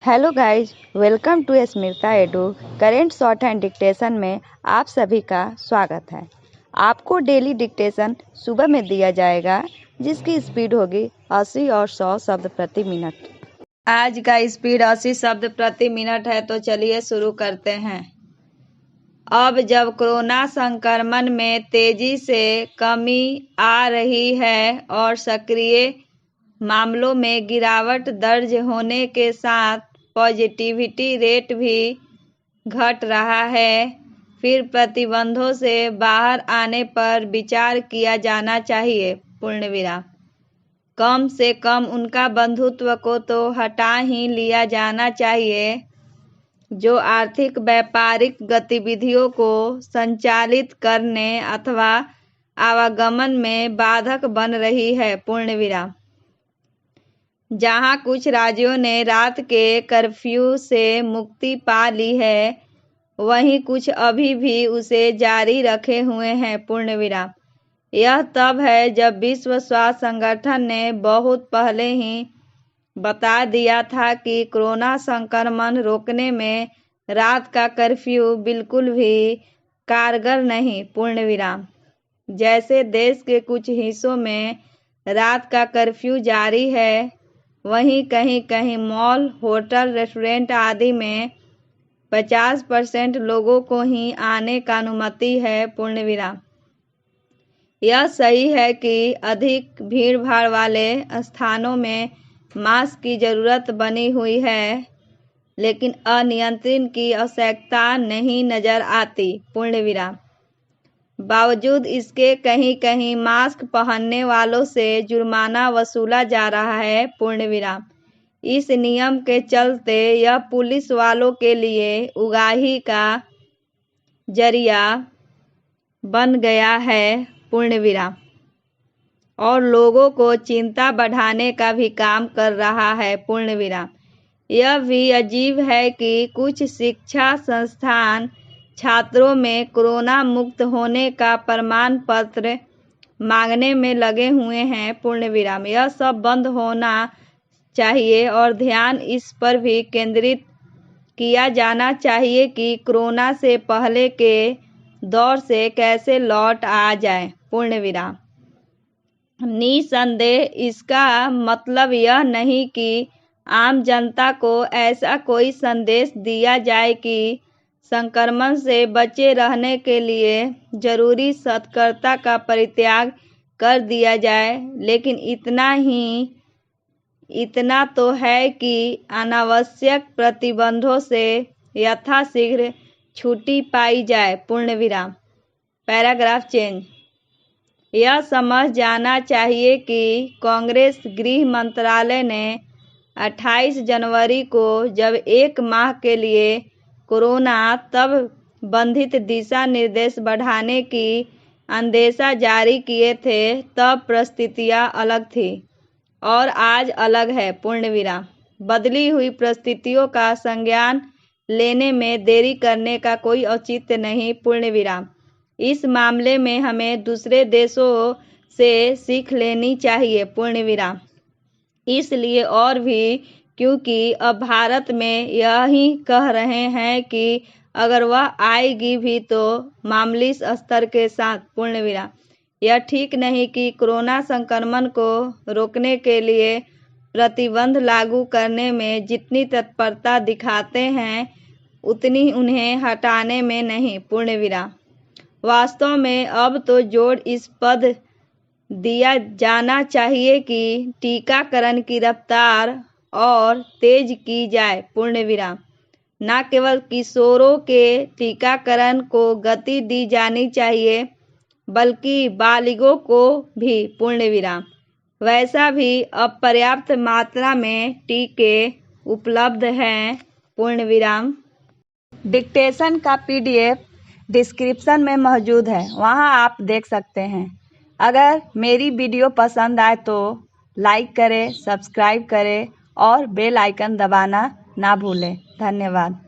Hello guys, welcome to Smita Edu. Current shorthand dictation में आप सभी का स्वागत है। आपको डेली डिक्टेशन सुबह में दिया जाएगा, जिसकी स्पीड होगी 80 और 100 शब्द प्रति मिनट। आज का स्पीड 80 शब्द प्रति मिनट है, तो चलिए शुरू करते हैं। अब जब कोरोना संक्रमण में तेजी से कमी आ रही है और सक्रिय मामलों में गिरावट दर्ज होने के साथ पॉजिटिविटी रेट भी घट रहा है, फिर प्रतिबंधों से बाहर आने पर विचार किया जाना चाहिए। पूर्णविराम। कम से कम उनका बंधुत्व को तो हटा ही लिया जाना चाहिए जो आर्थिक व्यापारिक गतिविधियों को संचालित करने अथवा आवागमन में बाधक बन रही है। पूर्णविराम। जहां कुछ राज्यों ने रात के कर्फ्यू से मुक्ति पा ली है, वहीं कुछ अभी भी उसे जारी रखे हुए हैं। पूर्णविराम। यह तब है जब विश्व स्वास्थ्य संगठन ने बहुत पहले ही बता दिया था कि कोरोना संक्रमण रोकने में रात का कर्फ्यू बिल्कुल भी कारगर नहीं। पूर्णविराम। जैसे देश के कुछ हिस्सों में रात का कर्फ्यू जारी है, वहीं कहीं कहीं मॉल, होटल, रेस्टोरेंट आदि में 50% लोगों को ही आने का अनुमति है। पूर्णविराम। यह सही है कि अधिक भीड़ भाड़ वाले स्थानों में मास्क की जरूरत बनी हुई है, लेकिन अनियंत्रित की आवश्यकता नहीं नजर आती। पूर्णविराम। बावजूद इसके कहीं कहीं मास्क पहनने वालों से जुर्माना वसूला जा रहा है। पूर्णविराम। इस नियम के चलते यह पुलिस वालों के लिए उगाही का जरिया बन गया है। पूर्णविराम। और लोगों को चिंता बढ़ाने का भी काम कर रहा है। पूर्णविराम। यह भी अजीब है कि कुछ शिक्षा संस्थान छात्रों में कोरोना मुक्त होने का प्रमाण पत्र मांगने में लगे हुए हैं। पूर्णविराम। यह सब बंद होना चाहिए और ध्यान इस पर भी केंद्रित किया जाना चाहिए कि कोरोना से पहले के दौर से कैसे लौट आ जाए। पूर्णविराम। निसंदेह इसका मतलब यह नहीं कि आम जनता को ऐसा कोई संदेश दिया जाए कि संक्रमण से बचे रहने के लिए जरूरी सतर्कता का परित्याग कर दिया जाए, लेकिन इतना तो है कि अनावश्यक प्रतिबंधों से यथाशीघ्र छुट्टी पाई जाए। पूर्णविराम। Paragraph change. यह समझ जाना चाहिए कि कांग्रेस गृह मंत्रालय ने 28 जनवरी को जब एक माह के लिए कोरोना तब बंधित दिशा निर्देश बढ़ाने की अंदेशा जारी किए थे, तब परिस्थितियां अलग थी और आज अलग है। पूर्णविराम। बदली हुई परिस्थितियों का संज्ञान लेने में देरी करने का कोई औचित्य नहीं। पूर्णविराम। इस मामले में हमें दूसरे देशों से सीख लेनी चाहिए। पूर्णविराम। इसलिए और भी क्योंकि अब भारत में यही कह रहे हैं कि अगर वह आएगी भी तो मामूली स्तर के साथ। पूर्णविराम। यह ठीक नहीं कि कोरोना संक्रमण को रोकने के लिए प्रतिबंध लागू करने में जितनी तत्परता दिखाते हैं, उतनी उन्हें हटाने में नहीं। पूर्णविराम। वास्तव में अब तो जोर इस पर दिया जाना चाहिए कि टीकाकरण की रफ्तार और तेज की जाए। पूर्णविराम। न केवल किशोरों के टीकाकरण को गति दी जानी चाहिए, बल्कि बालिगों को भी। पूर्णविराम। वैसा भी अब पर्याप्त मात्रा में टीके उपलब्ध हैं। पूर्णविराम। डिक्टेशन का PDF डिस्क्रिप्शन में मौजूद है, वहां आप देख सकते हैं। अगर मेरी वीडियो पसंद आए तो लाइक करें, सब्सक्राइब करें और बेल आइकन दबाना ना भूलें। धन्यवाद।